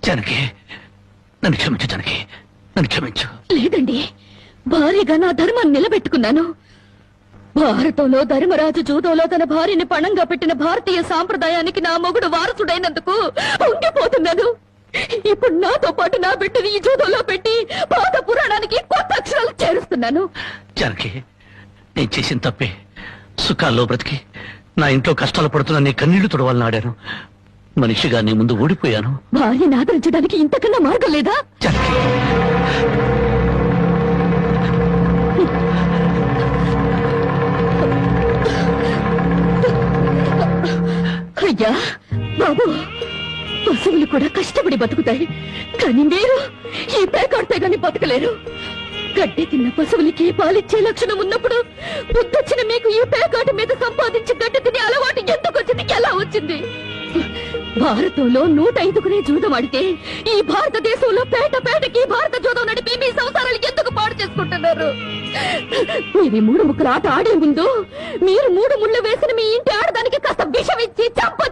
జానకి నన్ను క్షమించు జానకి, నన్ను క్షమించు. లేదండి, భారీగా నా ధర్మాన్ని నిలబెట్టుకున్నాను. భారతంలో ధర్మరాజు జూదంలో తన భార్యని పణంగా పెట్టిన భారతీయ సాంప్రదాయానికి నా మొగుడు వారసుడైనందుకు ఉండిపోతున్నాను. ఇప్పుడు నాతో పాటు నా బిడ్డని ఈ జూదంలో పెట్టి పాత పురాణానికి కొత్త అక్షరాలు చేరుస్తున్నాను. జానకి, నేను చేసిన తప్పే. సుఖాల్లో బ్రతికి నా ఇంట్లో కష్టాలు పడుతున్నా నీ కన్నీళ్లు తుడవాలని ఆడాను. మనిషిగా నీ ముందు ఓడిపోయాను. భార్యని ఆదరించడానికి ఇంతకన్నా మార్గం లేదా? జానకి, అయ్యా బాబు, పశువులు కూడా కష్టపడి బతుకుతాయి, కానీ మీరు ఈ పేకాడితే గాని బతకలేరు. గడ్డి తిన్న పశువులకి పాలిచ్చే లక్షణం ఉన్నప్పుడు బుద్ధొచ్చిన మీకు ఈ పేకాట మీద సంపాదించి గడ్డి తినే అలవాటు ఎందుకు వచ్చింది, ఎలా వచ్చింది? భారతంలో 105నే జూదం ఆడితే ఈ భారతదేశంలో పేటకి భారత జూదం నడిపి మీ సంసారాలు ఎందుకు పాడు చేసుకుంటున్నారు? మీవి 3 ముక్కల ఆట ఆడే ముందు మీరు 3 ముళ్ళు వేసిన మీ ఇంటి ఆడదానికి కాస్త విషం ఇచ్చి చంప